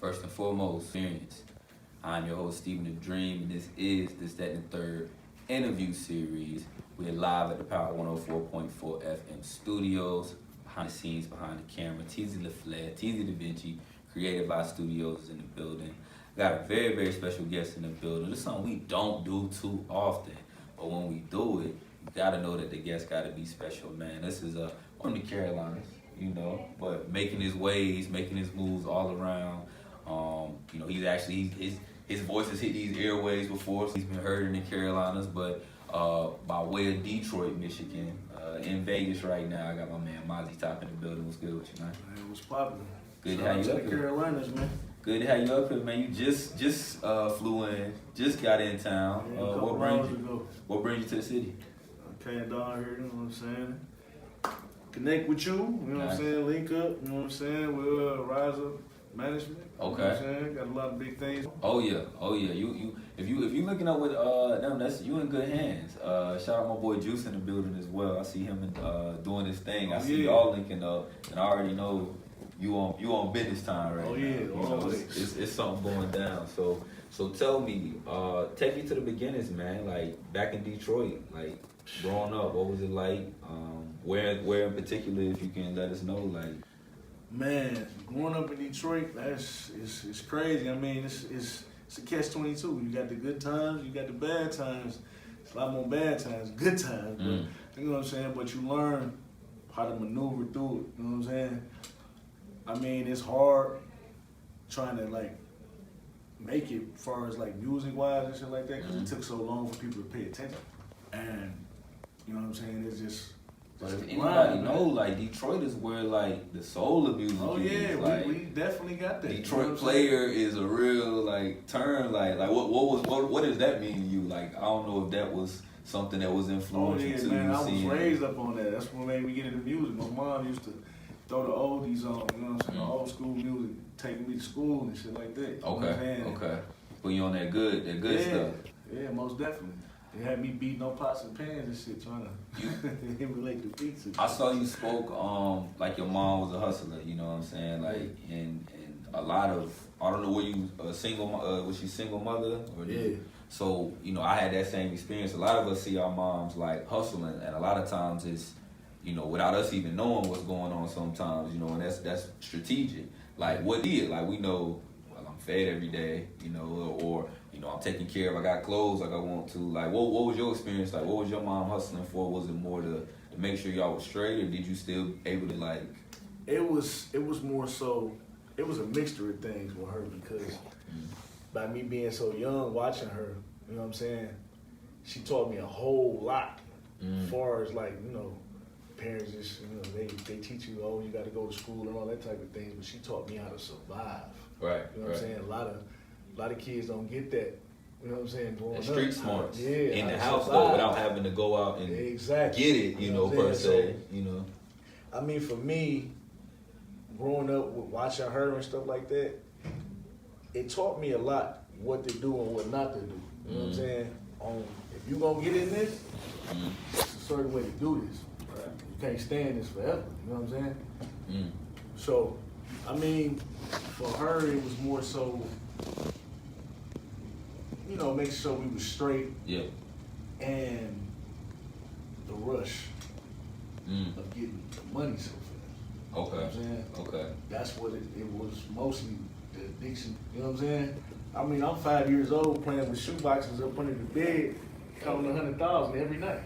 First and foremost, experience. I'm your host, Stephen the Dream, and this is This, That, and the Third interview series. We're live at the Power 104.4 FM studios, behind the scenes, behind the camera. Teasy LaFlair, Teasy Da Vinci, Creative by Studios is in the building. Got a very, very special guest in the building. This is something we don't do too often, but when we do it, you gotta know that the guest gotta be special, man. This is one of the Carolinas, but making his ways, making his moves all around. He's actually his voice has hit these airways before, so he's been heard in the Carolinas, but by way of Detroit, Michigan, in Vegas right now. I got my man Mazi top in the building. What's good with you, man? Man, what's poppin'? Good to have you up here. Carolinas, man. Good to have you up here, man. You just flew in, just got in town. Yeah, what brings you to the city? I came down here, you know what I'm saying? Connect with you, you know what I'm saying? Link up, you know what I'm saying? With Rise Up Management. Okay. You know what I'm saying? Got a lot of big things. Oh yeah. If you looking up with them, that's you in good hands. Shout out my boy Juice in the building as well. I see him doing his thing. I see y'all linking up, and I already know you on business time right now. Always. It's something going down. So tell me, take me to the beginnings, man. Like back in Detroit, like growing up, what was it like? Where in particular, if you can let us know, like. Man, growing up in Detroit, it's crazy. I mean, it's a catch-22. You got the good times, you got the bad times. It's a lot more bad times, good times. But, you know what I'm saying? But you learn how to maneuver through it. You know what I'm saying? I mean, it's hard trying to like make it as far as like music-wise and shit like that because it took so long for people to pay attention. And you know what I'm saying? It's just. But if anybody know, like Detroit is where like the soul of music is. Oh yeah, like, we definitely got that. Detroit player is a real like term. Like what does that mean to you? Like I don't know if that was something that was influential to you. Man, I was raised up on that. That's what made me get into music. My mom used to throw the oldies on, you know what I'm saying, old school music, taking me to school and shit like that. Okay. Put you on that good stuff. Yeah, most definitely. They had me beating on pots and pans and shit, trying to emulate the beats. I saw you spoke like your mom was a hustler. You know what I'm saying? Like and a lot of I don't know, were you a single? Was she single mother? So I had that same experience. A lot of us see our moms like hustling, and a lot of times it's without us even knowing what's going on. Sometimes and that's strategic. Like what did like we know. Well, I'm fed every day. Or I'm taking care of. I got clothes like I want to. Like, what was your experience like? What was your mom hustling for? Was it more to make sure y'all was straight, or did you still able to like? It was more so. It was a mixture of things with her because by me being so young, watching her, you know what I'm saying, she taught me a whole lot. As far as like parents just they teach you you got to go to school and all that type of things, but she taught me how to survive. Right. You know what I'm saying? A lot of kids don't get that. You know what I'm saying? The street smarts. Yeah. In the household without having to go out and get it, per se. I mean, for me, growing up with watching her and stuff like that, it taught me a lot what to do and what not to do. You know what I'm saying? If you gonna get in this, it's a certain way to do this. Right? You can't stay in this forever. You know what I'm saying? So, I mean, for her, it was more so, making sure we was straight. Yeah. And the rush of getting the money so fast. Okay. You know what I'm saying? Okay. That's what it was mostly, the addiction. You know what I'm saying? I mean, I'm 5 years old playing with shoeboxes up under the bed, counting 100,000 every night.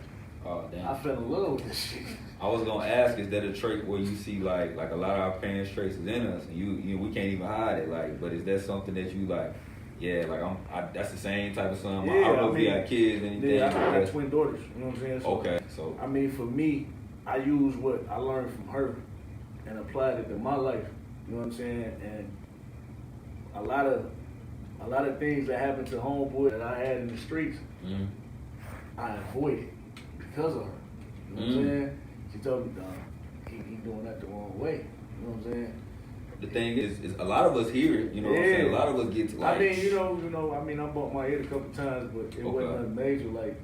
Oh, damn. I fell in love with this shit. I was gonna ask, is that a trait where you see like a lot of our parents' traits is in us, and we can't even hide it, like, but is that something that you like? Yeah, like that's the same type of son. I don't know if you got kids or anything. Yeah, I got twin daughters. You know what I'm saying? So, okay, so I mean, for me, I use what I learned from her and applied it to my life. You know what I'm saying? And a lot of things that happened to homeboy that I had in the streets, I avoided because of her. You know what I'm saying? She told me, "Dog, he doing that the wrong way." You know what I'm saying? The thing is a lot of us hear it, what I'm saying? A lot of us get to like... I mean, I bumped my head a couple times, but it wasn't nothing major. Like,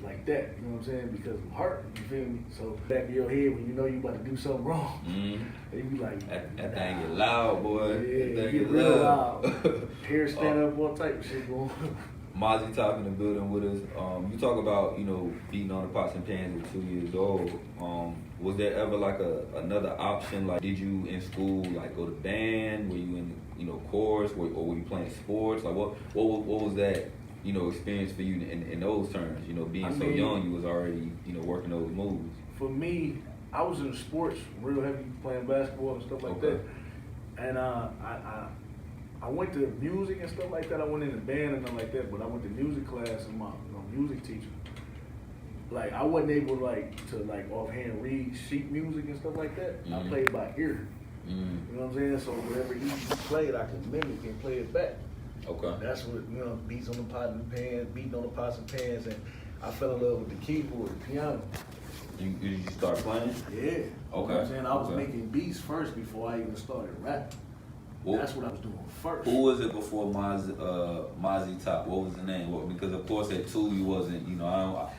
like that, you know what I'm saying? Because of heart, you feel me? So back of your head when you know you about to do something wrong, and you be like, that thing get loud, boy. Yeah, that it get real loud. Hair stand up, all type of shit going on. Mazi talking the building with us. You talk about, you know, beating on the pots and pans at 2 years old. Was there ever like another option? Like, did you in school like go to band? Were you in, you know, chorus? Or were you playing sports? Like, what was that, you know, experience for you in those terms? You know, being so young, you was already, you know, working those moves. For me, I was in sports real heavy, playing basketball and stuff like that. And I went to music and stuff like that. I went in the band and stuff like that, but I went to music class and my music teacher. Like, I wasn't able to offhand read sheet music and stuff like that. I played by ear. You know what I'm saying? So whatever he played, I could mimic and play it back. Okay. That's what, you know, beats on the pot and pans, beating on the pots and pans, and I fell in love with the keyboard, the piano. You start playing? Yeah. Okay. You know what I'm saying? I was making beats first before I even started rapping. That's what I was doing first. Who was it before Mazi Top? What was the name? Because of course at 2 you wasn't, you know,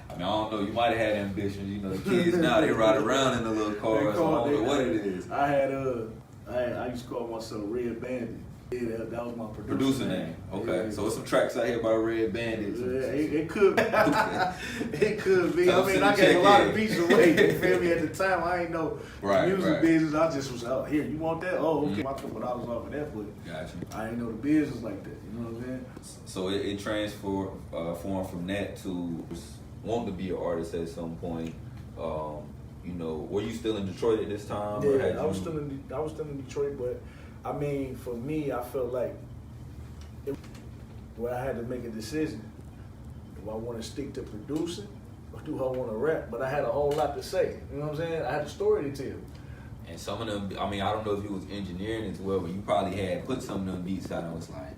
I don't know, you might have had ambitions, you know, the kids now they ride around in the little cars, so I don't know what it is. I used to call myself Red Bandit. Yeah, that was my producer name. Okay, so there's some tracks out here by Red Bandit. Yeah, it could be. It could be. Tell I mean, I gave a lot of beats away. You feel me? At the time, I ain't know music business. I just was out here. You want that? Oh, okay. I took what I was off of that, but gotcha. I ain't know the business like that. You know what I'm saying? So it transformed from that to wanting to be an artist at some point. You know, were you still in Detroit at this time? Yeah, I was still in Detroit, but I mean, for me, I felt like where I had to make a decision. Do I want to stick to producing or do I want to rap? But I had a whole lot to say. You know what I'm saying? I had a story to tell. And some of them, I mean, I don't know if you was engineering as well, but you probably had put some of them beats out and was like,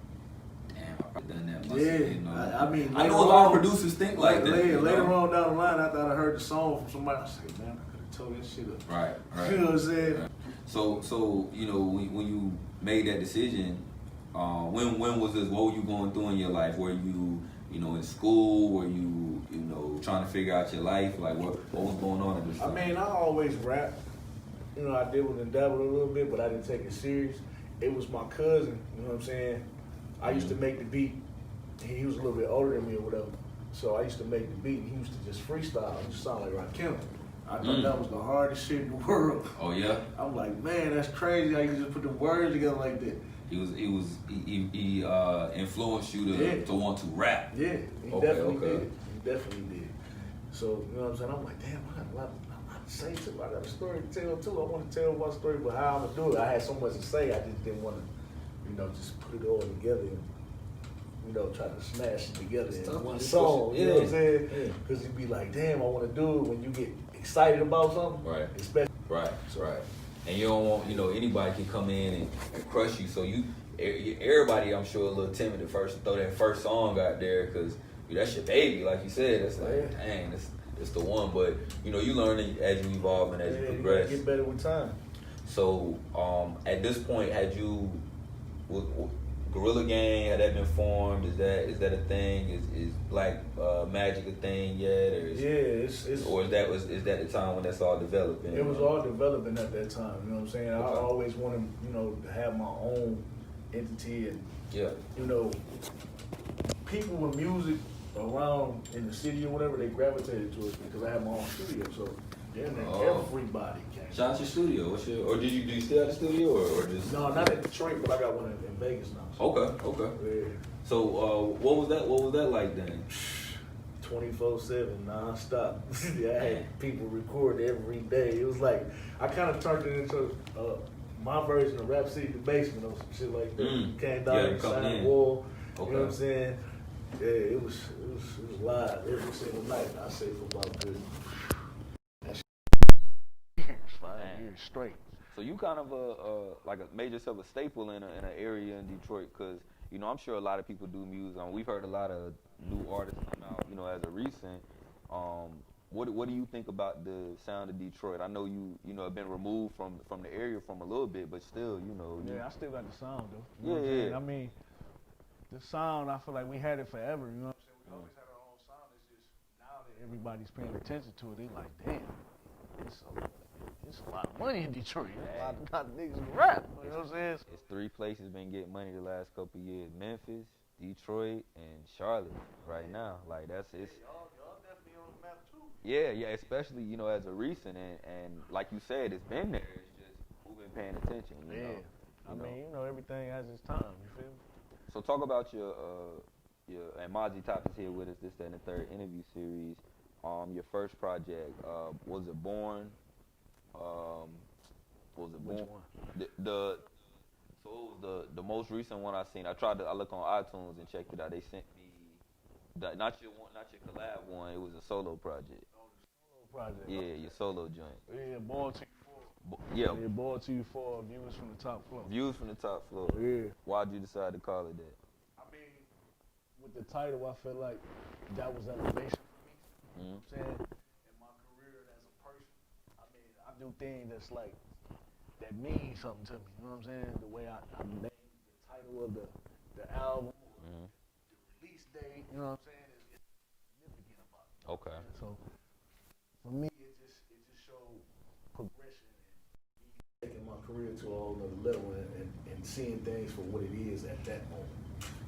damn, I probably done that myself. Yeah, you know? I mean, I know a lot of producers think like that. Later on down the line, after I heard the song from somebody, I said, man, I could have told that shit up. Right. You know what I'm saying? Right. So you know, when you made that decision, when was this? What were you going through in your life? Were you know, in school? Were you know, trying to figure out your life? Like, what was going on at this time? I mean, I always rapped. You know, I dabbled and dabbled a little bit, but I didn't take it serious. It was my cousin, you know what I'm saying? I used to make the beat. He was a little bit older than me or whatever. So I used to make the beat, and he used to just freestyle. It just sounded like Rakim. I thought that was the hardest shit in the world. Oh yeah. I'm like, man, that's crazy how you just put the words together like that. He influenced you to want to rap. Yeah, he definitely did. He definitely did. So, you know what I'm saying? I'm like, damn, I got a lot to say too. I got a story to tell too. I want to tell my story, but how I'm gonna do it? I had so much to say. I just didn't want to, you know, just put it all together and, you know, try to smash it together in one song. You know what I'm saying? Because you'd be like, damn, I want to do it when you get excited about something. Right. Especially. Right. And you don't want, you know, anybody can come in and crush you. So everybody, I'm sure, a little timid at first to throw that first song out there because that's your baby, like you said. It's like, dang, it's the one. But you know, you learn as you evolve and as you progress. You get better with time. So at this point, had you Gorilla Gang, had that been formed? Is that a thing? Is Black Magic a thing yet? Or is that the time when that's all developing? It was all developing at that time. You know what I'm saying? Okay. I always wanted, you know, to have my own entity and you know, people with music around in the city or whatever, they gravitated towards me because I had my own studio. So everybody came. Shout out your studio. Or do you still have the studio or just? No, not in Detroit, but I got one in Vegas now. So. Okay. Yeah. So what was that like then? 24/7, non-stop. I had people record every day. It was like I kind of turned it into my version of Rap City, the Basement, or some shit like that. Came down and signed the wall. Okay. You know what I'm saying? Yeah, it was live every single night. I say for about good 5 years straight. So you kind of made yourself a staple in an area in Detroit, because you know I'm sure a lot of people do music. We've heard a lot of new artists come out, you know, as a recent. What do you think about the sound of Detroit? I know you know have been removed from the area from a little bit, but still, you know. Yeah, I still got the sound though. You know what I'm saying? I mean, the sound, I feel like we had it forever. You know what I'm saying? We always had our own sound. It's just now that everybody's paying attention to it, they like, damn, it's a lot of money in Detroit. A lot of niggas can rap. You know what I'm saying? It's 3 places been getting money the last couple of years: Memphis, Detroit, and Charlotte. Right now, like that's it's. Y'all definitely on the map too. Yeah, especially as a recent and like you said, it's been there. It's just who been paying attention. You know. Everything has its time. You feel me? So talk about your and Mazi Top is here with us. This, that, and the third interview series. Your first project, was it Born? Was it Born? Which one? So it was the most recent one I seen. I looked on iTunes and checked it out. They sent me not your collab one. It was a solo project. Oh, the solo project. Yeah, your solo joint. Yeah, Born to Yeah. Born to You for Views from the Top Floor. Views from the top floor. Yeah. Why'd you decide to call it that? I mean, with the title, I feel like that was elevation for me. You know what I'm saying? In my career as a person, I mean, I do things that mean something to me. You know what I'm saying? The way I named the title of the album, the release date. You know what I'm saying? It's significant about it. Okay. So for me, it just showed progression and me taking my career to a whole nother level and seeing things for what it is at that moment.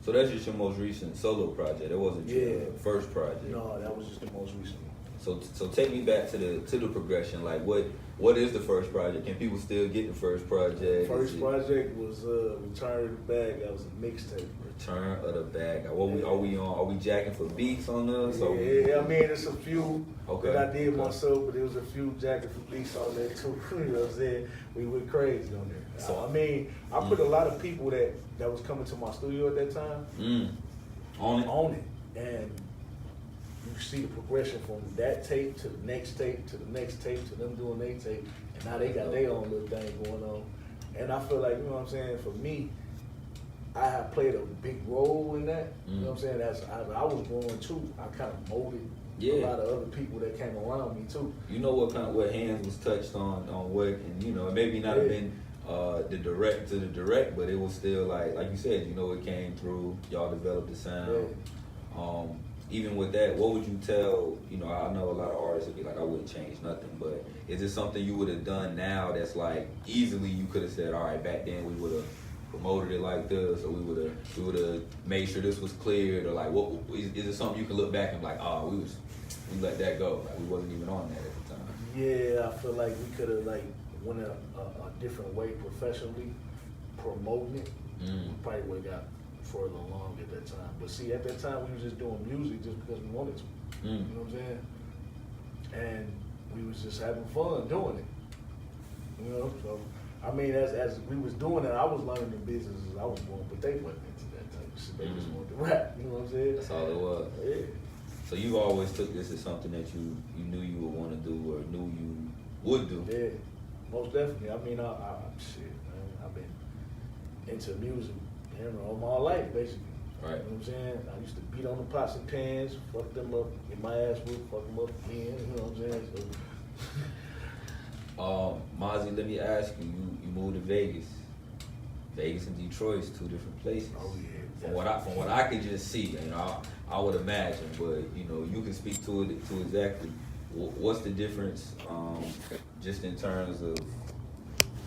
So that's just your most recent solo project. It wasn't your first project. No, that was just the most recent one. So take me back to the progression. Like what is the first project? Can people still get the first project? First project was Return of the Bag. That was a mixtape. Return of the Bag. Are we jacking for beats on this? Yeah, I mean it's a few that I did myself, but there was a few jacking for beats on there too. You know what I'm saying? We went crazy on there. So I mean, I put a lot of people that was coming to my studio at that time on it, and you see the progression from that tape to the next tape to the next tape to them doing their tape, and now they got their own little thing going on. And I feel like, you know what I'm saying, for me, I have played a big role in that. You know what I'm saying? I was growing too. I kind of molded a lot of other people that came around me too. You know what hands was touched on what, and it maybe not have been the direct, but it was still like you said, it came through. Y'all developed the sound. Yeah. Even with that, what would you tell, I know a lot of artists would be like, I wouldn't change nothing, but is it something you would have done now that's like easily you could have said, all right, back then we would have promoted it like this, or we would have made sure this was cleared, or like what is it something you can look back and be like, oh, we let that go, like we wasn't even on that at the time? Yeah, I feel like we could have went a different way professionally promoting it. We probably would have got further along at that time. But see, at that time we was just doing music just because we wanted to. You know what I'm saying? And we was just having fun doing it. So I mean, as we was doing it, I was learning the business as I was going, but they wasn't into that type of shit. They just wanted to rap. You know what I'm saying? That's all it was. Yeah. So you always took this as something that you knew you would want to do or knew you would do. Yeah, most definitely. I mean, I've been into music all my life, basically. Right. You know what I'm saying? I used to beat on the pots and pans, fuck them up, get my ass whooped, fuck them up again. You know what I'm saying? So. Mazi, let me ask you. You moved to Vegas. Vegas and Detroit is 2 different places. Oh yeah. From what I could just see, I would imagine, but you can speak to it exactly. What's the difference, just in terms of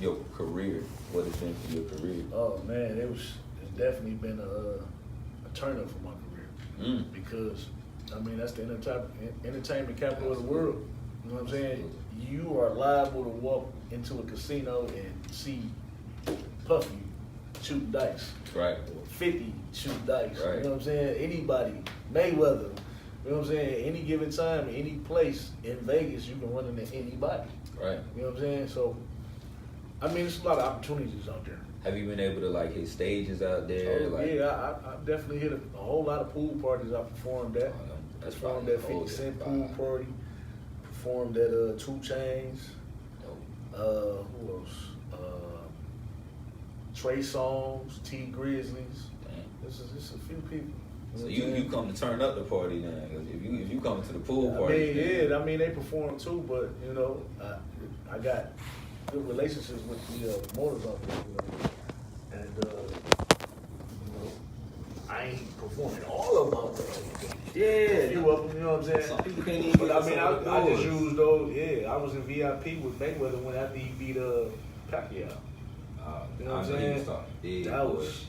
your career? What it's been for your career? Oh man, it's definitely been a turn up for my career because that's the entertainment capital of the world. You know what I'm saying? You are liable to walk into a casino and see Puffy shoot dice. Right. Or 50 shoot dice. Right. You know what I'm saying? Anybody, Mayweather. You know what I'm saying? Any given time, any place in Vegas, you can run into anybody. Right. You know what I'm saying? So, there's a lot of opportunities out there. Have you been able to hit stages out there? Oh, yeah, I definitely hit a whole lot of pool parties. I performed at. That's performed at 50 Cent pool party. Performed at 2 Chainz. Who else? Trey Songz, T Grizzlies. This is a few people. So you come to turn up the party then? If you come to the pool party, they perform too, but I got good relationships with the promoters out there, and I ain't performing all of them out there. Yeah, a few of them, You know what I'm saying? Some people can't even But get I mean, us I just used those. Yeah, I was in VIP with Mayweather when after he beat Pacquiao. You know what I'm saying? That was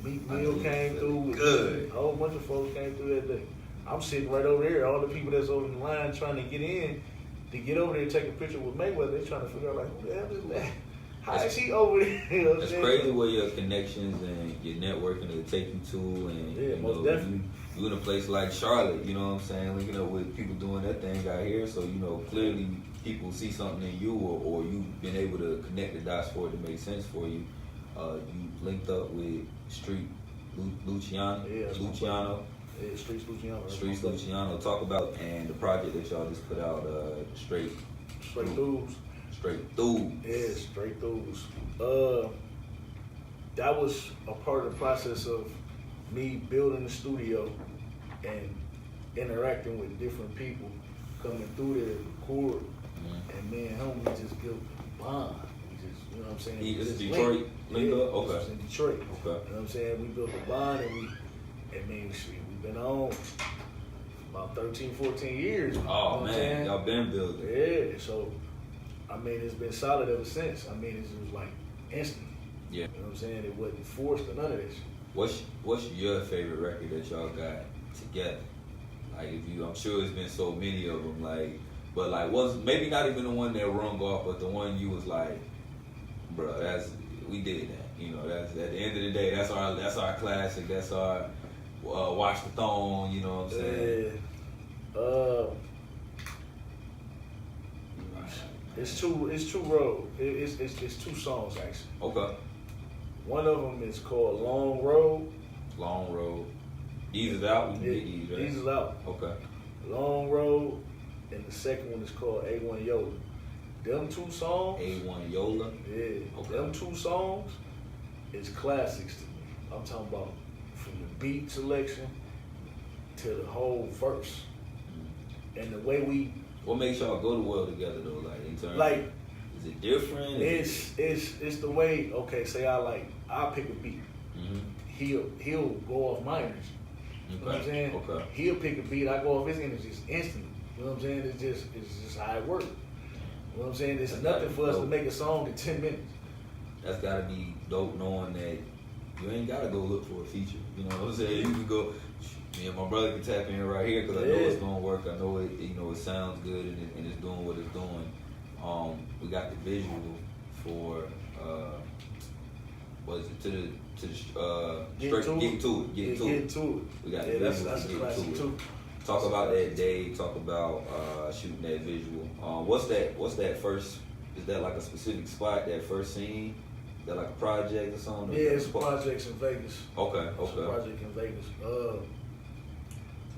Meek Mill came through. Good. A whole bunch of folks came through that day. I'm sitting right over there. All the people that's over the line trying to get in, to get over there and take a picture with Mayweather, they trying to figure out like, who the hell is that? How is he over there? You know what it's I'm crazy where your connections and your networking will take you to, and yeah, most definitely. You in a place like Charlotte, you know what I'm saying, linking up with people doing that thing out here, so clearly people see something in you, or you've been able to connect the dots for it to make sense for you. You linked up with Street Luciano. Yeah, Luciano. Yeah, Streets Luciano. Streets Luciano. Talk about and the project that y'all just put out, Straight Throughs. Straight Throughs. Yeah, Straight Throughs. That was a part of the process of me building the studio and interacting with different people coming through there to record. Mm-hmm. And me and him, we just built a bond. We just, you know what I'm saying? This is Detroit link up? Okay. This was in Detroit. Okay. You know what I'm saying? We built a bond and we've been on about 13, 14 years. Oh, man, y'all been building. Yeah, so, I mean, it's been solid ever since. I mean, it was like instant. Yeah. You know what I'm saying? It wasn't forced or none of this. What's your favorite record that y'all got together? Like, I'm sure it's been so many of them, but was maybe not even the one that rung off, but the one you was like, bro, we did that. That's at the end of the day, that's our classic, that's our Watch the Throne, you know what I'm saying? It's two road. It's two songs actually. Okay. One of them is called Long Road. Long Road. These is out. We can get these, right? These is out. Okay. Long Road, and the second one is called A1 Yola. Them two songs. A1 Yola. Yeah. Okay. Them two songs is classics to me. I'm talking about from the beat selection to the whole verse, and the way we. What makes y'all go to well together though? Like in terms. Is it different? It's the way. Okay, say I'll pick a beat. Mm-hmm. He'll go off minors. You know what I'm saying? Okay. He'll pick a beat. I go off his energies instantly. You know what I'm saying? It's just how it works. You know what I'm saying? It's nothing for us to make a song in 10 minutes. That's gotta be dope knowing that you ain't gotta go look for a feature. You know what I'm saying? You can go. Me and my brother can tap in right here because I know it's gonna work. I know it. It sounds good and it's doing what it's doing. We got the visual for Getting to it. We got the visual that's for a classic too. Talk about that day. Talk about shooting that visual. What's that first? Is that like a specific spot? That first scene? Is that like a project or something? Yeah, it's projects in Vegas. Okay. It's a project in Vegas.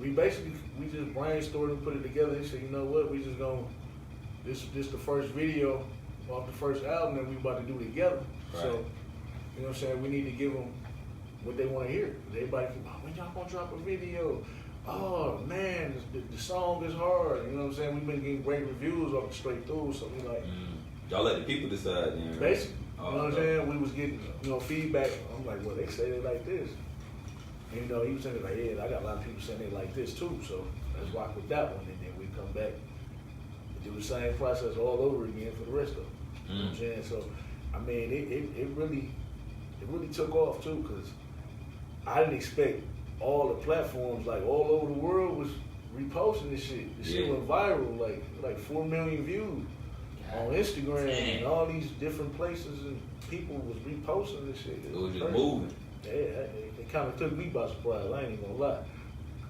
We just brainstormed and put it together and said, you know what, we just gonna this the first video off the first album that we about to do together. Right. So, you know what I'm saying, we need to give them what they want to hear. Everybody keep, when y'all gonna drop a video? Oh man, the song is hard. You know what I'm saying? We've been getting great reviews off the Straight Through, so we like y'all let the people decide then, right? Basically. You know what I'm saying? We was getting, feedback. I'm like, well, they say they like this. And, he was saying, like, yeah, I got a lot of people saying they like this too, so let's rock with that one. And then we come back and do the same process all over again for the rest of them. You know what I'm saying? So, I mean, it really took off too, because I didn't expect all the platforms, like all over the world was reposting this shit. This shit went viral, like 4 million views on Instagram and all these different places, and people was reposting this shit. It was just moving. Yeah, it kind of took me by surprise. I ain't even gonna lie.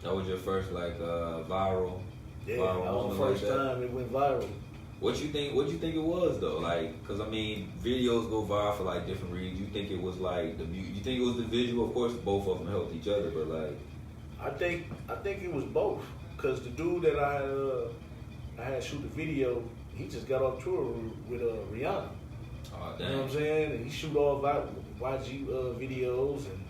That was your first viral. Yeah, that was the first time it went viral. What you think it was though? Cause I mean, videos go viral for different reasons. You think it was you think it was the visual? Of course, both of them helped each other, but I think it was both. Cause the dude that I had shoot the video, he just got off tour with Rihanna. Oh, you know what I'm saying? And he shoot all YG videos, and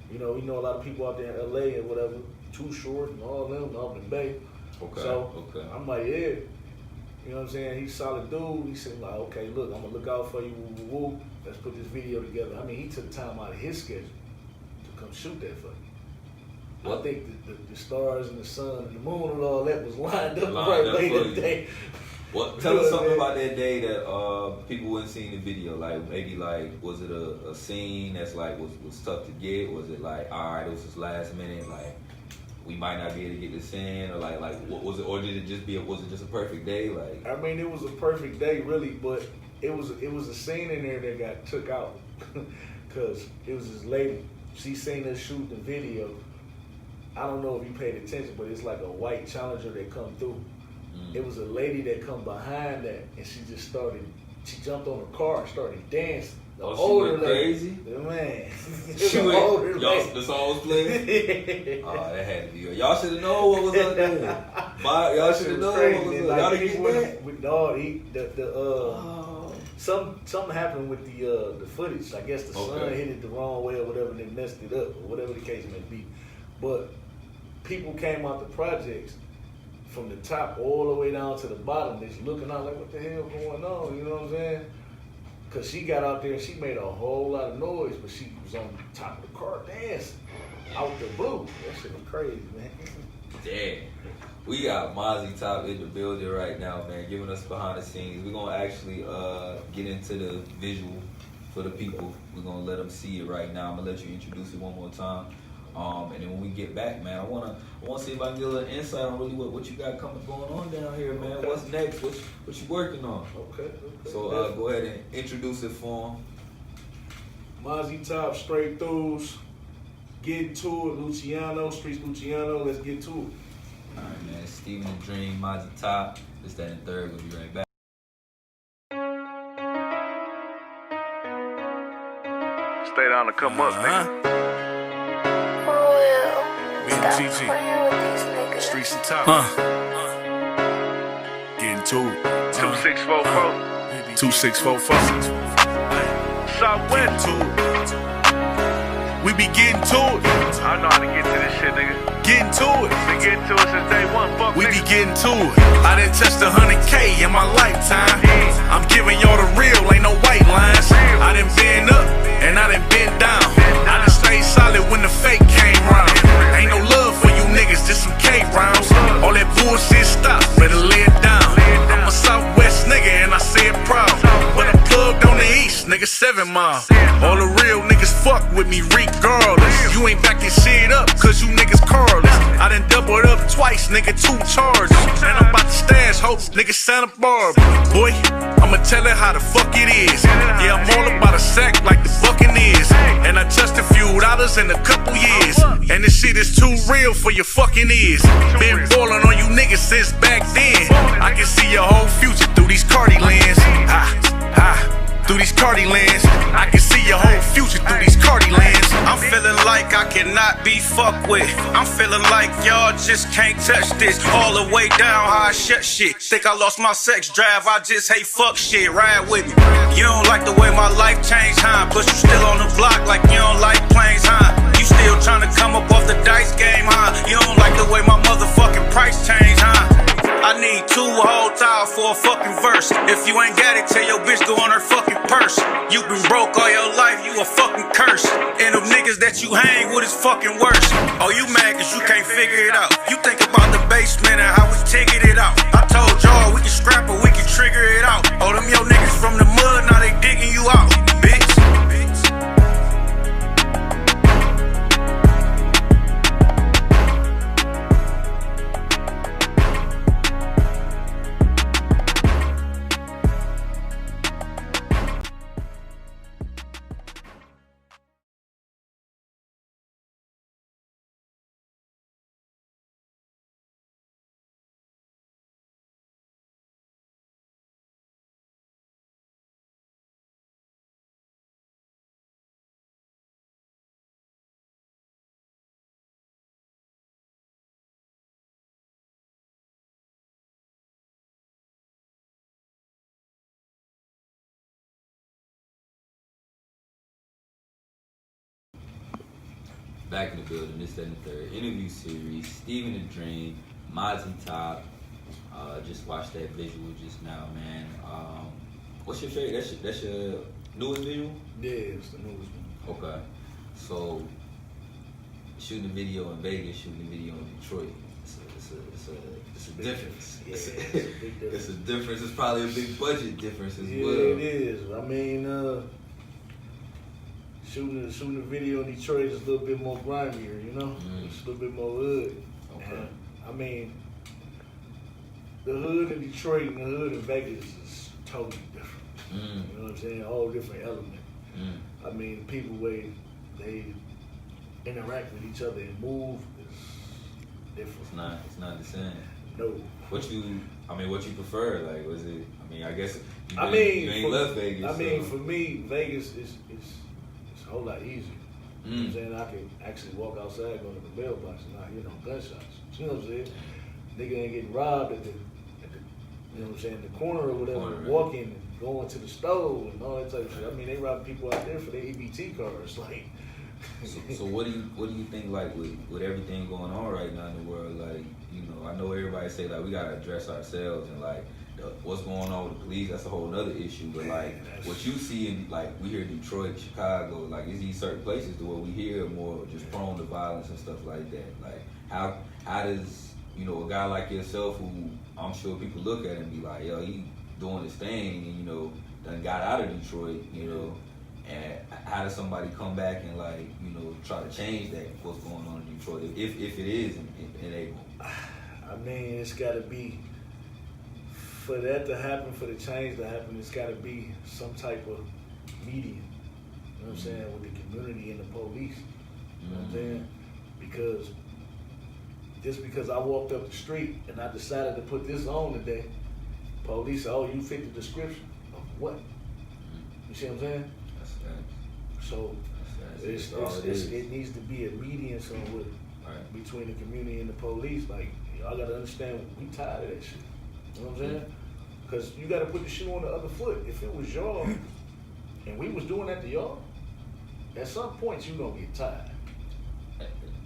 we know a lot of people out there in LA and whatever, Too Short and all them up in Bay. Okay. So I'm like, yeah. You know what I'm saying? He's a solid dude. He said, like, okay, look, I'm gonna look out for you. Woo, woo, woo. Let's put this video together. I mean, he took time out of his schedule to come shoot that for me. I think the stars and the sun and the moon and all that was lined up Lined up right for that you. day. What? Tell us something about that day that people wouldn't see in the video. Like maybe like was it a scene that's like was tough to get? Was it like alright, it was just last minute, like we might not be able to get this in, or like what was it, or did it just was it just a perfect day? Like I mean, it was a perfect day, really, but it was a scene in there that got took out because it was this lady. She seen us shoot the video. I don't know if you paid attention, but it's like a white Challenger that come through. It was a lady that come behind that, and she jumped on the car and started dancing. The older she went crazy? Man. She went, the song was playing? Oh, that had to be good. Y'all should have known what was up there. Y'all should have known what was up. Y'all didn't get that? Something happened with the footage. I guess the sun hit it the wrong way or whatever, and they messed it up, or whatever the case may be. But people came out the projects from the top all the way down to the bottom, just looking out like, what the hell going on? You know what I'm saying? Because she got out there and she made a whole lot of noise, but she was on top of the car dancing out the blue. That shit was crazy, man. Damn. We got Mazi Top in the building right now, man, giving us behind the scenes. We're going to actually get into the visual for the people. We're going to let them see it right now. I'm going to let you introduce it one more time. And then when we get back, man, I wanna see if I can get a little insight on really what you got going on down here, man. Okay. What's next? What you working on? Okay. So go ahead and introduce it for him. Mazi Top, straight throughs, get to it. Luciano, Streets Luciano. Let's get to it. All right, man. Steven the Dream, Mazi Top. This, that, and third. We'll be right back. Stay down to come up, nigga. GG. Streets and top. Getting to it. 2644. 2644. Southwest. We be getting to it. I know how to get to this shit, nigga. Getting to it. Been getting to it since day one. Fuck, we be getting to it. I done touched 100K in my lifetime. I'm giving y'all the real, ain't no white lines. I done been up and I done been down. I done stayed solid when the fake came round. Ain't no love for you niggas, just some K rounds. All that bullshit stop, better lay it down. I'm a Southwest nigga and I say it proud. But I'm plugged on the East, nigga 7 Mile. All the real niggas fuck with me regardless. You ain't backing shit up cause you niggas carless. I done doubled up twice, nigga, 2 charges. And I'm about to stash hope, nigga Santa Barbara. Boy, I'ma tell her how the fuck it is. Yeah, I'm all about a sack like the Buccaneers. And I touched a few dollars in a couple years. And this shit is too real for your fucking ears. Been ballin' on you niggas since back then. I can see your whole future through these Cardi lens. Through these Cardi lens. I can see your whole future through these Cardi lens. I'm feeling like I cannot be fucked with. I'm feeling like y'all just can't touch this. All the way down how I shut shit. Think I lost my sex drive, I just hate fuck shit. Ride with me. You don't like the way my life changed, huh? But you still on the block like you don't like planes, huh? You still trying to come up off the dice game, huh? You don't like the way my motherfucking price changed, huh? I need 2 whole tiles for a fucking verse. If you ain't got it, tell your bitch go on her fucking purse. You been broke all your life, you a fucking curse. And them niggas that you hang with is fucking worse. Oh, you mad cause you can't figure it out. You think about the basement and how we ticket it out. I told y'all we can scrap it, we can trigger it out. Oh, them yo niggas from the mud, now they digging you out, bitch. Back in the building, this, that, and third interview series. Steven the Dream, Mazi Top. Just watched that visual just now, man. What's your favorite? That's your newest visual? Yeah, it's the newest one. Okay. So shooting a video in Vegas, shooting a video in Detroit. It's a difference. Yeah, it's a big difference. It's a difference. It's probably a big budget difference as Yeah, well. it is. I mean, shooting a video in Detroit is a little bit more grimier, you know? It's a little bit more hood. Okay. And, I mean, the hood in Detroit and the hood in Vegas is totally different. You know what I'm saying? All different elements. I mean, people way they interact with each other and move is different. It's not the same. No. What you prefer? Like, was it? I mean, I guess you ain't left Vegas. I mean, for me, Vegas is a whole lot easier. You know what I'm saying? I can actually walk outside, go to the mailbox, and not hear no gunshots. You know what I'm saying? Nigga ain't getting robbed at the you know what I'm saying, the corner or whatever, walking and going to the stove and all that type of shit. I mean, they rob people out there for their EBT cards, like. So what do you think, like, with everything going on right now in the world? Like, you know, I know everybody say like we gotta address ourselves and like what's going on with the police. That's a whole other issue. But like what you see in, like, we hear Detroit, Chicago, like, is these certain places to where we hear more just prone to violence and stuff like that? Like, how does, you know, a guy like yourself, who I'm sure people look at and be like, yo, he doing his thing and, you know, done got out of Detroit, you know. And how does somebody come back and, like, you know, try to change that, what's going on in Detroit, if it is enabled? I mean, it's got to be, for that to happen, for the change to happen, it's got to be some type of median, you know what I'm saying, with the community and the police, you know what I'm saying? Because just because I walked up the street and I decided to put this on today, police say, oh, you fit the description of what? You see what I'm saying? So it needs to be a median somewhere between the community and the police. Like, y'all gotta understand, we tired of that shit. You know what I'm saying? Because you gotta put the shoe on the other foot. If it was y'all and we was doing that to y'all, at some point you gonna get tired.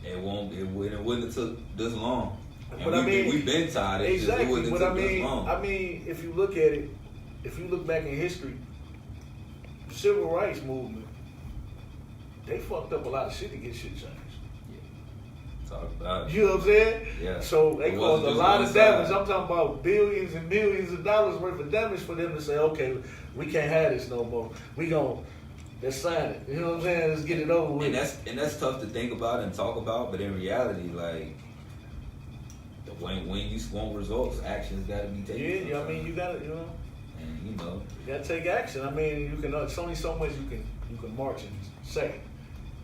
It wouldn't have took this long. But I mean, we've been tired. Exactly. But I mean, if you look at it, if you look back in history, the civil rights movement, they fucked up a lot of shit to get shit changed. Yeah. Talk about it. You know what I'm saying? Yeah. So they caused a lot of damage. I'm talking about billions and millions of dollars worth of damage for them to say, okay, we can't have this no more. Let's sign it. You know what I'm saying? Let's get it over with. And that's tough to think about and talk about, but in reality, like, when you want results, actions got to be taken. Yeah, I mean, you got to, you know. And, you know. You got to take action. I mean, you can. It's only so much you can march and say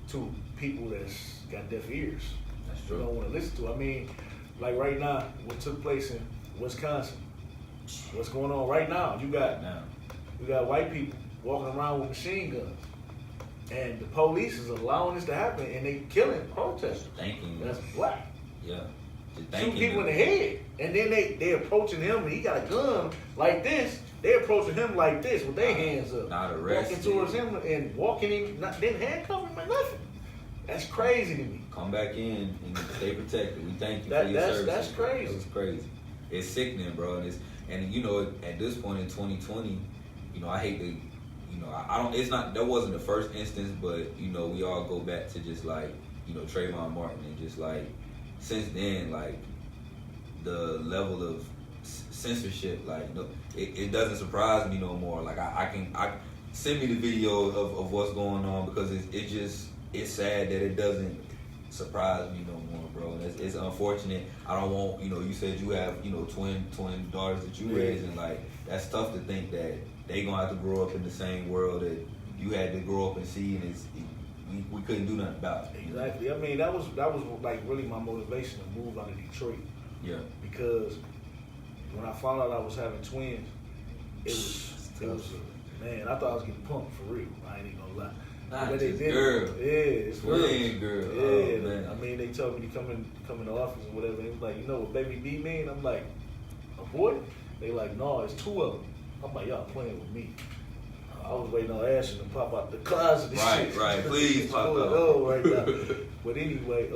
to people that's got deaf ears. That's true. You don't want to listen to. I mean, like right now, what took place in Wisconsin, what's going on right now? You got white people walking around with machine guns, and the police is allowing this to happen, and they killing protesters. That's black. Yeah. Shoot people in the head, and then they approaching him, and he got a gun like this. They approaching him like this with their hands up, not arrested, walking towards him and walking him, didn't handcuff him or nothing. That's crazy to me. Come back in and stay protected. We thank you for your service. That's crazy. That's crazy. It's sickening, bro. And you know, at this point in 2020, you know, I hate to, you know, I don't. It's not. That wasn't the first instance, but you know, we all go back to just like, you know, Trayvon Martin, and just like since then, like the level of censorship, like, you know, it doesn't surprise me no more. Like I send me the video of what's going on, because it's sad that it doesn't surprise me no more, bro. It's unfortunate. I don't want, you know, you said you have, you know, twin daughters that you raised, and like that's tough to think that they gonna have to grow up in the same world that you had to grow up and see, and we couldn't do nothing about it. Exactly. I mean, that was like really my motivation to move out of Detroit. Yeah. Because when I found out I was having twins, it was man, I thought I was getting pumped for real. I ain't even gonna lie. But they did. Girl. Yeah, it's girl. Yeah, oh, man. I mean, they told me to come in the office or whatever. They was like, you know what baby B mean? I'm like, a boy? They like, no, it's two of them. I'm like, y'all playing with me. I was waiting on Ashton to pop out the closet. Right. Please pop out. Oh, right now. But anyway,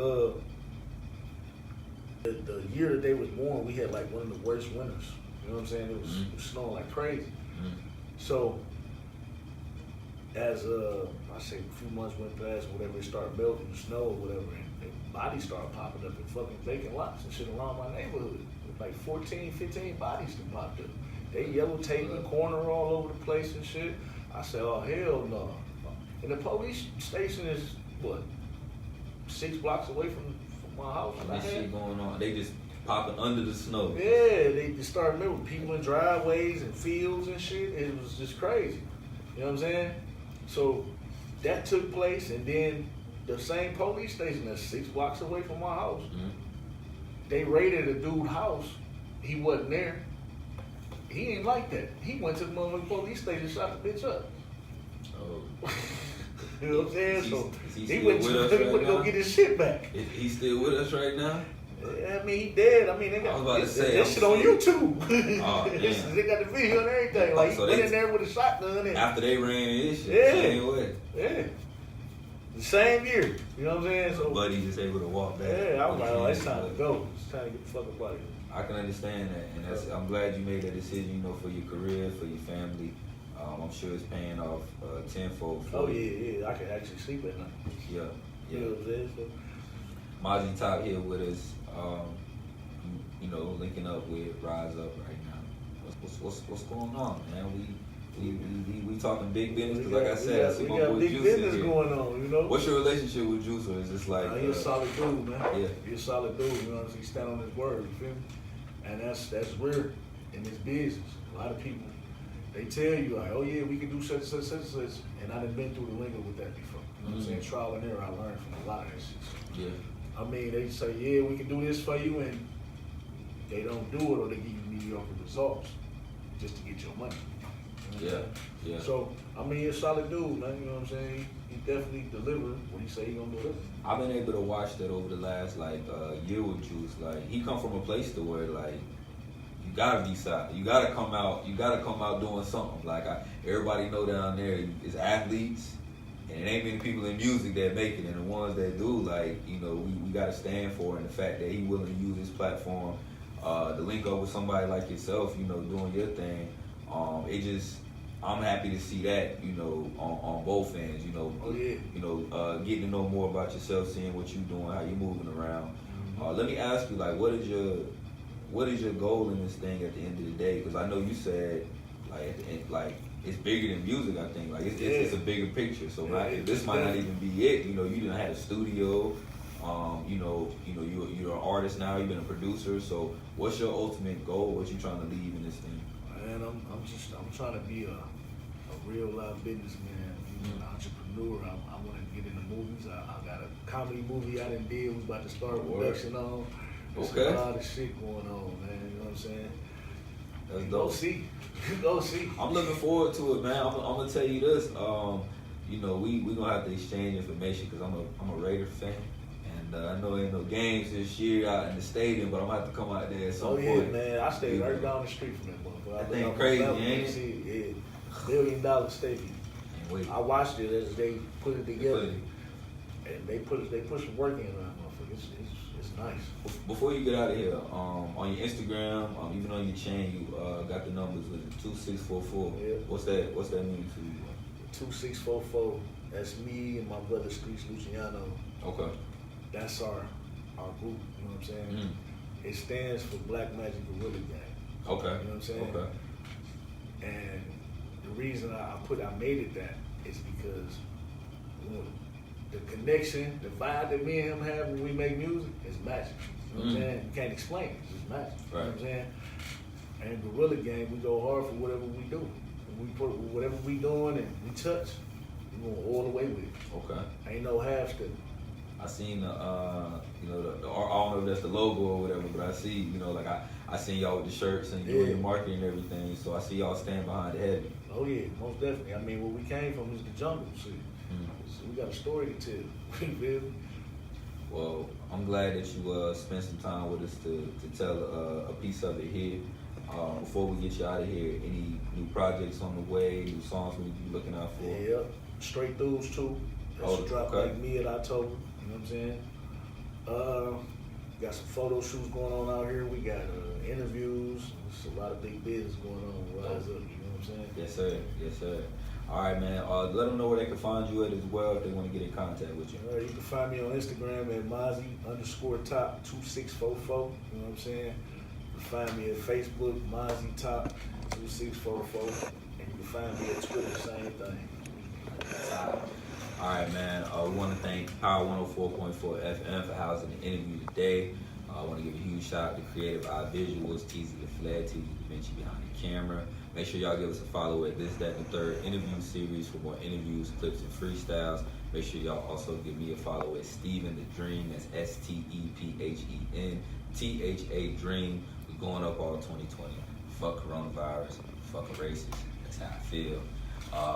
the year that they was born, we had like one of the worst winters. You know what I'm saying? It was snowing like crazy. So as I say a few months went past, whatever, it started melting, the snow or whatever, and bodies started popping up in fucking vacant lots and shit around my neighborhood. Like 14, 15 bodies that popped up. They yellow taping, corner all over the place and shit. I said, oh hell no. And the police station is what, 6 blocks away from my house. And this shit going on. They just popping under the snow. Yeah, they started remember people in driveways and fields and shit. It was just crazy. You know what I'm saying? So that took place, and then the same police station that's 6 blocks away from my house, they raided a dude's house. He wasn't there. He ain't like that. He went to the motherfucking police station, shot the bitch up. Oh. You know what I'm saying? He went to go get his shit back. Is he still with us right now? I mean, he dead. I mean, they got that shit on YouTube. Oh, they got the video and everything. Like, so he went in there with a shotgun. And, after they ran his shit, yeah. same way. Yeah. The same year. You know what I'm saying? So, Buddy just able to walk back. Yeah, I was like, oh, it's time to go. It's time to get the fuck up out of here. I can understand that, and I'm glad you made that decision, you know, for your career, for your family. I'm sure it's paying off tenfold. Oh, yeah. I can actually sleep at night. Yeah. You know what I'm saying? So, Mazi Top here with us, you know, linking up with Rise Up right now. What's going on, man? We talking big business, because like I said, I see my boy big Juice business here. going on, you know? What's your relationship with Juice, or is this like... He's a solid dude, man. Yeah. He's a solid dude, you know what I'm saying? He stand on his word, you feel me? And that's rare in this business. A lot of people, they tell you, like, oh yeah, we can do such and such and such, and I done been through the lingo with that before. You know what I'm saying? Trial and error, I learned from a lot of that shit. So, Yeah. I mean, they say, yeah, we can do this for you, and they don't do it, or they give you mediocre results just to get your money. You know what I'm saying? Yeah. So, I mean, he's a solid dude, man. You know what I'm saying? He definitely delivered what he say he gonna deliver. I've been able to watch that over the last year with Juice. Like, he come from a place to where like you gotta be solid. You gotta come out. You gotta come out doing something. Like everybody know down there is athletes, and it ain't many people in music that make it. And the ones that do, like, you know, we gotta stand for. And the fact that he willing to use his platform to link up with somebody like yourself, you know, doing your thing. I'm happy to see that, you know, on both ends, you know. Oh, yeah. You know, getting to know more about yourself, seeing what you're doing, how you're moving around. Let me ask you, like, what is your goal in this thing at the end of the day? Because I know you said, like it's bigger than music. I think, like, it's a bigger picture. So this might not even be it. You know, you done had a studio. You know, you're an artist now. You've been a producer. So, what's your ultimate goal? What you trying to leave in this thing? Man, I'm trying to be a real live businessman, you know, an entrepreneur. I want to get into movies. I got a comedy movie I done did. We about to start production on. There's a lot of shit going on, man. You know what I'm saying? That's dope. Go see. Go see. I'm looking forward to it, man. I'm gonna tell you this. You know, we gonna have to exchange information because I'm a Raider fan. I know ain't no games this year out in the stadium, but I'm gonna have to come out there at some point. Oh yeah, man! I stayed right down the street from that motherfucker. That thing crazy, ain't it? Yeah, $1 billion stadium. I watched it as they put it together, and they put some work in that motherfucker. It's nice. Before you get out of here, on your Instagram, even on your chain, you got the numbers with 2644. Yeah. What's that mean to you? 2644. That's me and my brother Streets Luciano. Okay. That's our group, you know what I'm saying? It stands for Black Magic Gorilla Gang. Okay. You know what I'm saying? Okay. And the reason I made it that is because, you know, the connection, the vibe that me and him have when we make music is magic. You know what I'm saying? You can't explain it. It's just magic. Right. You know what I'm saying? And Gorilla Gang, we go hard for whatever we do. And we put whatever we doing and we touch, we going all the way with it. Okay. Ain't no half step. I seen you know, I don't know if that's the logo or whatever, but I see, you know, like I seen y'all with the shirts and doing your marketing and everything, so I see y'all stand behind it heavy. Oh yeah, most definitely. I mean, where we came from is the jungle, see. So we got a story to tell. You feel me? Well, I'm glad that you spent some time with us to tell a piece of it here. Before we get you out of here, any new projects on the way, new songs we need to be looking out for? Yeah, Straight Throughs too. That's dropped like mid-October. You know what I'm saying? Got some photo shoots going on out here. We got interviews. There's a lot of big business going on with Rise Up. You know what I'm saying? Yes, sir. Yes, sir. All right, man. Let them know where they can find you at as well if they want to get in contact with you. You can find me on Instagram at Mazi_top2644. You know what I'm saying? You can find me at Facebook, Mazi Top 2644. And you can find me at Twitter, same thing. All right, man. We want to thank Power 104.4 FM for housing the interview today. I want to give a huge shout out to Creative Eye Visuals, Teasy the Flair, Teasy the Vinci behind the camera. Make sure y'all give us a follow at This, That, and the Third interview series for more interviews, clips, and freestyles. Make sure y'all also give me a follow at Steven the Dream. That's STEPHEN THA Dream. We're going up all 2020. Fuck coronavirus. Fuck a racist. That's how I feel.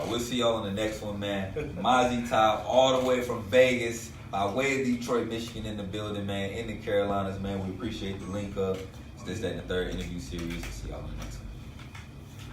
We'll see y'all on the next one, man. Mazi Top, all the way from Vegas, by way of Detroit, Michigan, in the building, man. In the Carolinas, man. We appreciate the link up. It's This, That, and the Third interview series. See y'all on the next one.